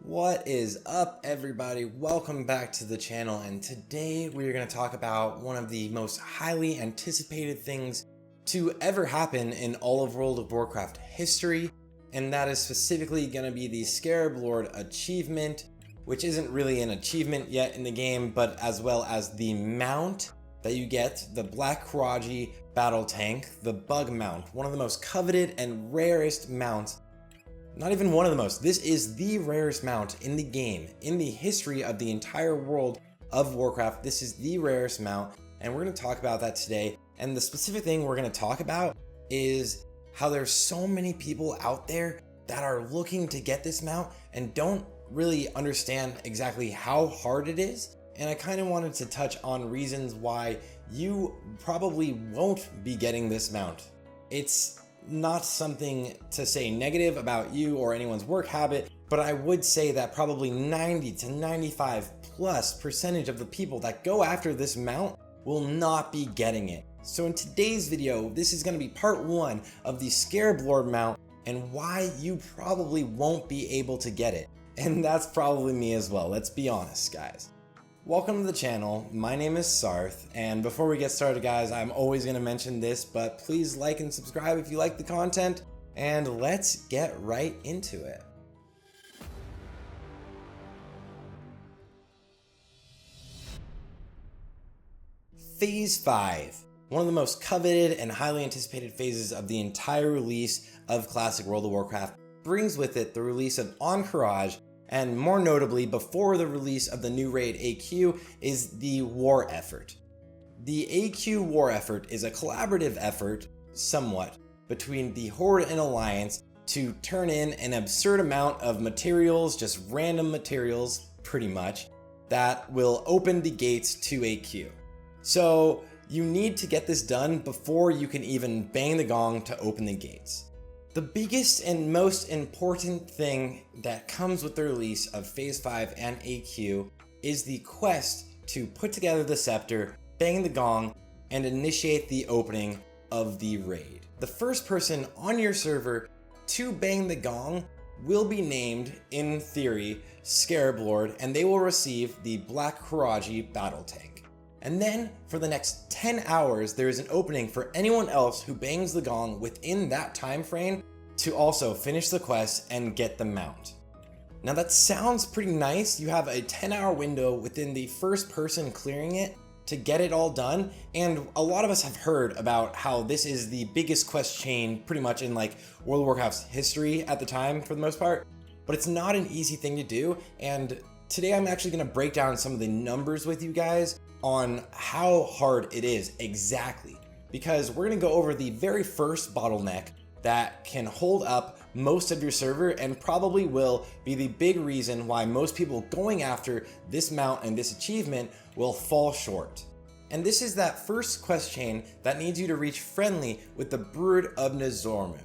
What is up, everybody? Welcome back to the channel, and today we are going to talk about one of the most highly anticipated things to ever happen in all of World of Warcraft history, and that is specifically going to be the SCARAB Lord achievement, which isn't really an achievement yet in the game, but as well as the mount that you get, the Ahn'Qiraj battle tank, the bug mount, one of the most coveted and rarest mounts. Not even one of the most. This is the rarest mount in the game, in the history of the entire world of Warcraft. This is the rarest mount, and we're going to talk about that today. And the specific thing we're going to talk about is how there's so many people out there that are looking to get this mount and don't really understand exactly how hard it is. And I kind of wanted to touch on reasons why you probably won't be getting this mount. It's not something to say negative about you or anyone's work habit, but I would say that probably 90 to 95+% of the people that go after this mount will not be getting it. So in today's video, this is going to be part 1 of the SCARAB Lord mount and why you probably won't be able to get it. And that's probably me as well, let's be honest, guys. Welcome to the channel. My name is Sarth, and before we get started, guys, I'm always going to mention this, but please like and subscribe if you like the content, and let's get right into it. Phase 5, one of the most coveted and highly anticipated phases of the entire release of Classic World of Warcraft, brings with it the release of Ahn'Qiraj, and more notably, before the release of the new raid AQ, is the war effort. The AQ war effort is a collaborative effort, somewhat, between the Horde and Alliance to turn in an absurd amount of materials, just random materials, pretty much, that will open the gates to AQ. So you need to get this done before you can even bang the gong to open the gates. The biggest and most important thing that comes with the release of Phase 5 and AQ is the quest to put together the scepter, bang the gong, and initiate the opening of the raid. The first person on your server to bang the gong will be named, in theory, SCARAB Lord, and they will receive the Ahn'Qiraj battle tank. And then, for the next 10 hours, there is an opening for anyone else who bangs the gong within that time frame to also finish the quest and get the mount. Now that sounds pretty nice. You have a 10-hour window within the first person clearing it to get it all done, and a lot of us have heard about how this is the biggest quest chain pretty much in like World of Warcraft's history at the time for the most part, but it's not an easy thing to do, and today I'm actually going to break down some of the numbers with you guys on how hard it is exactly, because we're going to go over the very first bottleneck that can hold up most of your server and probably will be the big reason why most people going after this mount and this achievement will fall short. And this is that first quest chain that needs you to reach friendly with the Brood of Nazormu.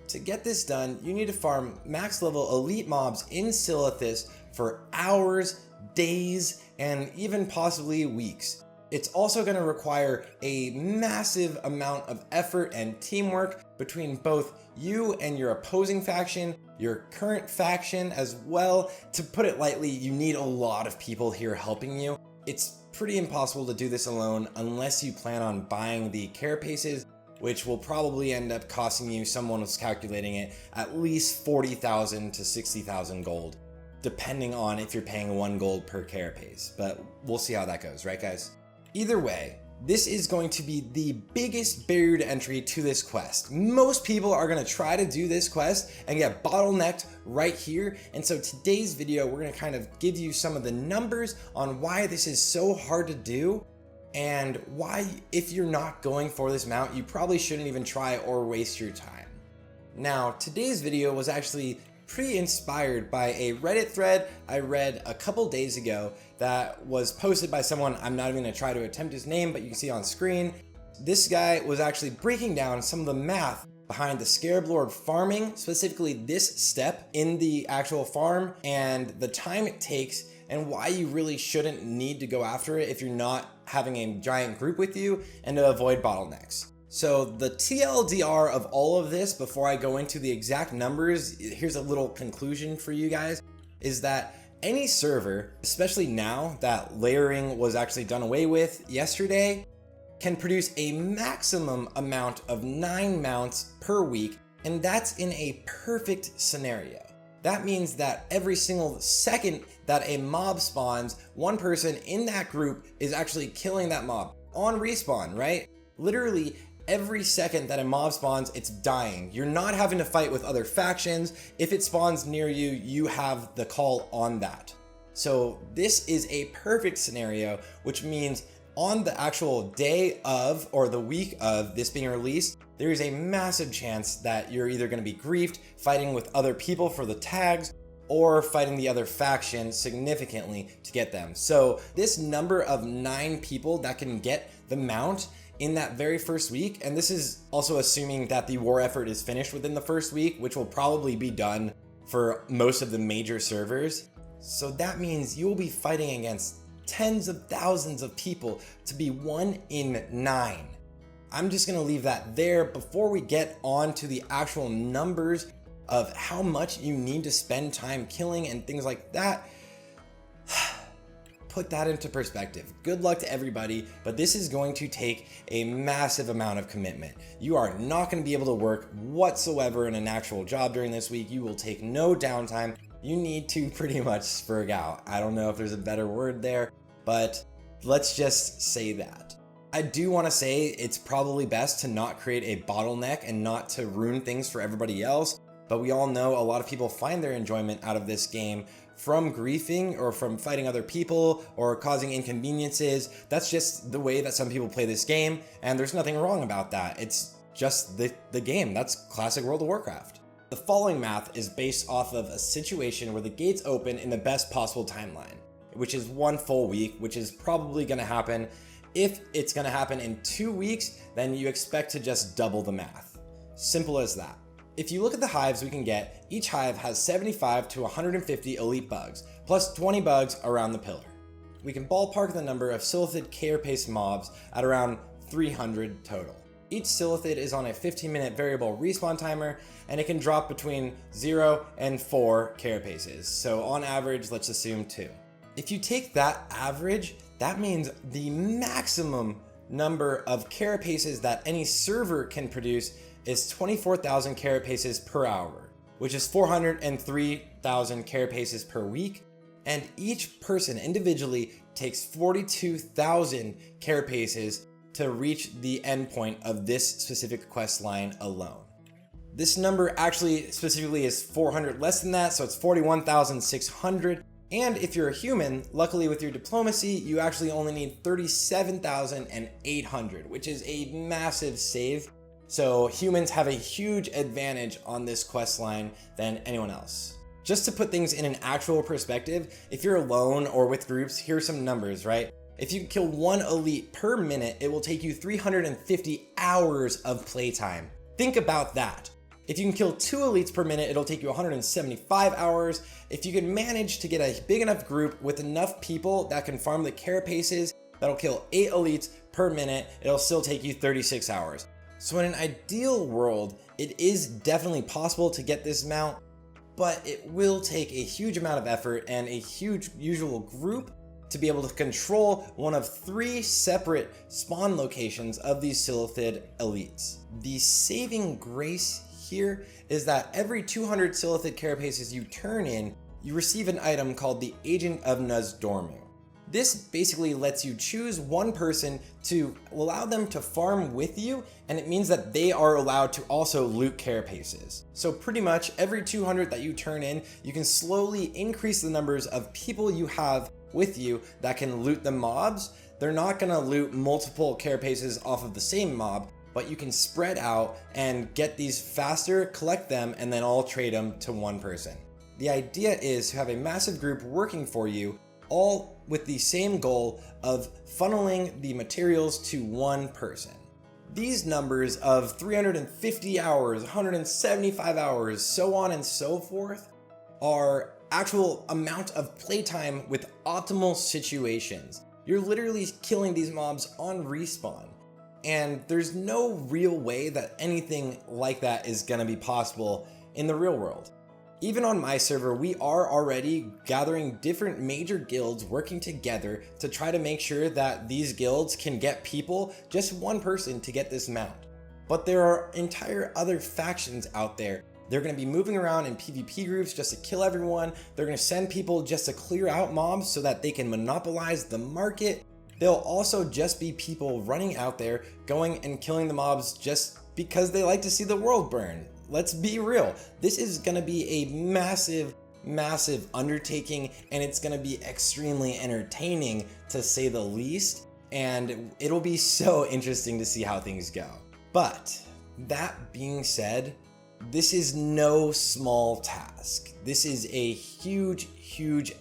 To get this done, you need to farm max level elite mobs in Silithus for hours, days, and even possibly weeks. It's also going to require a massive amount of effort and teamwork between both you and your opposing faction, your current faction as well. To put it lightly, you need a lot of people here helping you. It's pretty impossible to do this alone unless you plan on buying the carapaces, which will probably end up costing you, someone was calculating it, at least 40,000 to 60,000 gold, depending on if you're paying 1 gold per carapace. But we'll see how that goes, right guys? Either way, this is going to be the biggest barrier to entry to this quest. Most people are going to try to do this quest and get bottlenecked right here. And so today's video, we're going to kind of give you some of the numbers on why this is so hard to do and why, if you're not going for this mount, you probably shouldn't even try or waste your time. Now, today's video was actually pretty inspired by a Reddit thread I read a couple days ago that was posted by someone. I'm not even going to try to attempt his name, but you can see on screen. This guy was actually breaking down some of the math behind the SCARAB Lord farming, specifically this step in the actual farm and the time it takes and why you really shouldn't need to go after it if you're not having a giant group with you, and to avoid bottlenecks. So the TLDR of all of this, before I go into the exact numbers, here's a little conclusion for you guys. is that any server, especially now that layering was actually done away with yesterday, can produce a maximum amount of 9 mounts per week, and that's in a perfect scenario. That means that every single second that a mob spawns, one person in that group is actually killing that mob on respawn, right? Literally every second that a mob spawns, it's dying. You're not having to fight with other factions. If it spawns near you, you have the call on that. So this is a perfect scenario, which means on the actual day of or the week of this being released, there is a massive chance that you're either going to be griefed, fighting with other people for the tags, or fighting the other faction significantly to get them. So this number of 9 people that can get the mount in that very first week, and this is also assuming that the war effort is finished within the first week, which will probably be done for most of the major servers. So that means you will be fighting against tens of thousands of people to be 1 in 9. I'm just gonna leave that there before we get on to the actual numbers of how much you need to spend time killing and things like that. Put that into perspective. Good luck to everybody, but this is going to take a massive amount of commitment. You are not going to be able to work whatsoever in an actual job during this week. You will take no downtime. You need to pretty much spurg out. I don't know if there's a better word there, but let's just say that. I do want to say it's probably best to not create a bottleneck and not to ruin things for everybody else, but we all know a lot of people find their enjoyment out of this game from griefing or from fighting other people or causing inconveniences. That's just the way that some people play this game, and there's nothing wrong about that. It's just the game. That's classic World of Warcraft. The following math is based off of a situation where the gates open in the best possible timeline, which is 1 full week, which is probably going to happen. If it's going to happen in 2 weeks, then you expect to just double the math. Simple as that. If you look at the hives we can get, each hive has 75 to 150 elite bugs, plus 20 bugs around the pillar. We can ballpark the number of Silithid carapace mobs at around 300 total. Each Silithid is on a 15-minute variable respawn timer, and it can drop between 0 and 4 carapaces, so on average, let's assume 2. If you take that average, that means the maximum number of carapaces that any server can produce is 24,000 carapaces per hour, which is 403,000 carapaces per week, and each person individually takes 42,000 carapaces to reach the endpoint of this specific quest line alone. This number actually specifically is 400 less than that, so it's 41,600. And if you're a human, luckily with your diplomacy, you actually only need 37,800, which is a massive save. So humans have a huge advantage on this quest line than anyone else. Just to put things in an actual perspective, if you're alone or with groups, here's some numbers, right? If you kill 1 elite per minute, it will take you 350 hours of playtime. Think about that. If you can kill 2 elites per minute, it'll take you 175 hours. If you can manage to get a big enough group with enough people that can farm the carapaces, that'll kill 8 elites per minute, it'll still take you 36 hours. So in an ideal world, it is definitely possible to get this mount, but it will take a huge amount of effort and a huge usual group to be able to control one of 3 separate spawn locations of these Silithid elites. The saving grace here is that every 200 Silithid carapaces you turn in, you receive an item called the Agent of Nozdormu. This basically lets you choose one person to allow them to farm with you, and it means that they are allowed to also loot carapaces. So pretty much every 200 that you turn in, you can slowly increase the numbers of people you have with you that can loot the mobs. They're not gonna loot multiple carapaces off of the same mob, but you can spread out and get these faster, collect them, and then all trade them to one person. The idea is to have a massive group working for you, all with the same goal of funneling the materials to one person. These numbers of 350 hours, 175 hours, so on and so forth, are actual amount of playtime with optimal situations. You're literally killing these mobs on respawn, and there's no real way that anything like that is gonna be possible in the real world. Even on my server, we are already gathering different major guilds working together to try to make sure that these guilds can get people, just one person, to get this mount. But there are entire other factions out there. They're going to be moving around in PvP groups just to kill everyone. They're going to send people just to clear out mobs so that they can monopolize the market. There'll also just be people running out there going and killing the mobs just because they like to see the world burn. Let's be real. This is going to be a massive undertaking, and it's going to be extremely entertaining to say the least, and it'll be so interesting to see how things go. But that being said, this is no small task. This is a huge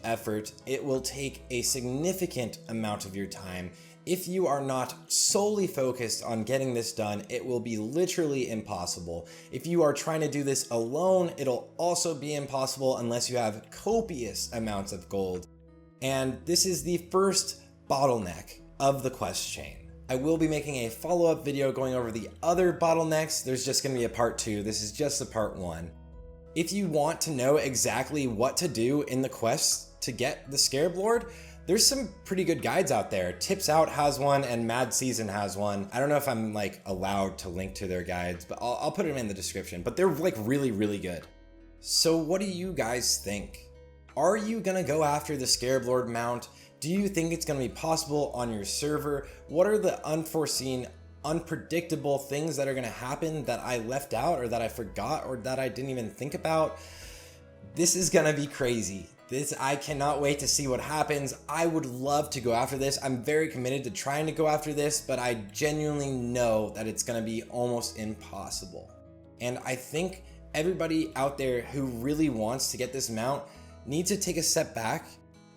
effort. It will take a significant amount of your time. If you are not solely focused on getting this done, it will be literally impossible. If you are trying to do this alone, it'll also be impossible unless you have copious amounts of gold. And this is the first bottleneck of the quest chain. I will be making a follow-up video going over the other bottlenecks. There's just going to be a part 2. This is just the part 1. If you want to know exactly what to do in the quests to get the SCARAB Lord, there's some pretty good guides out there. Tips Out has one and Mad Season has one. I don't know if I'm like allowed to link to their guides, but I'll put them in the description. But they're like really good. So what do you guys think? Are you gonna go after the SCARAB Lord mount? Do you think it's gonna be possible on your server? What are the unforeseen, unpredictable things that are gonna happen that I left out or that I forgot or that I didn't even think about? This is gonna be crazy. I cannot wait to see what happens. I would love to go after this. I'm very committed to trying to go after this, but I genuinely know that it's gonna be almost impossible. And I think everybody out there who really wants to get this mount needs to take a step back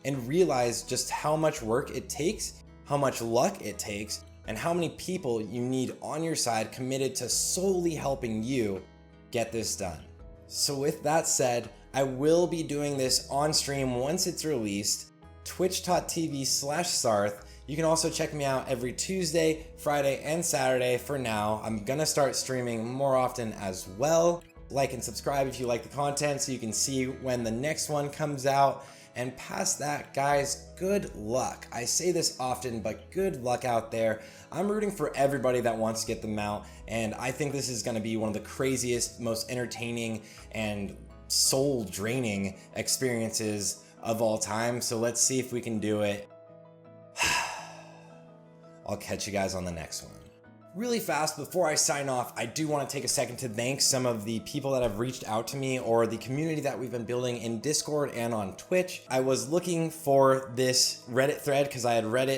and realize just how much work it takes, how much luck it takes, and how many people you need on your side committed to solely helping you get this done. So with that said, I will be doing this on stream once it's released, twitch.tv/Sarth. You can also check me out every Tuesday, Friday, and Saturday for now. I'm gonna start streaming more often as well. Like and subscribe if you like the content so you can see when the next one comes out. And past that, guys, good luck. I say this often, but good luck out there. I'm rooting for everybody that wants to get the mount, and I think this is gonna be one of the craziest, most entertaining, and soul-draining experiences of all time. So let's see if we can do it. I'll catch you guys on the next one. Really fast, before I sign off, I do want to take a second to thank some of the people that have reached out to me or the community that we've been building in Discord and on Twitch. I was looking for this Reddit thread because I had read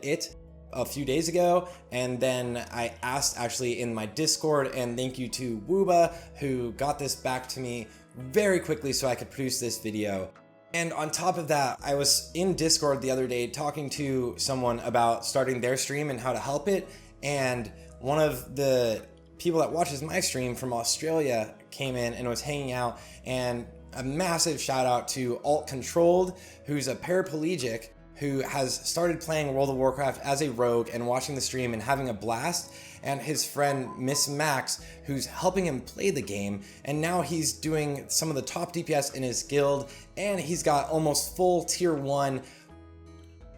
it a few days ago, and then I asked actually in my Discord, and thank you to Wooba who got this back to me very quickly so I could produce this video. And on top of that, I was in Discord the other day talking to someone about starting their stream and how to help it, and one of the people that watches my stream from Australia came in and was hanging out, and a massive shout out to Ahn'Qiraj, who's a paraplegic who has started playing World of Warcraft as a rogue and watching the stream and having a blast, and his friend Miss Max, who's helping him play the game, and now he's doing some of the top DPS in his guild, and he's got almost full tier 1.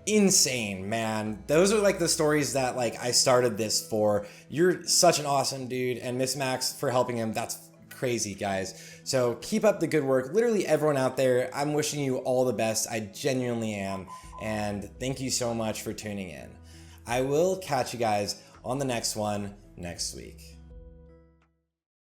Insane, man. Those are like the stories that like I started this for. You're such an awesome dude, and Miss Max for helping him. That's crazy, guys. So keep up the good work. Literally everyone out there, I'm wishing you all the best. I genuinely am. And thank you so much for tuning in. I will catch you guys on the next one next week.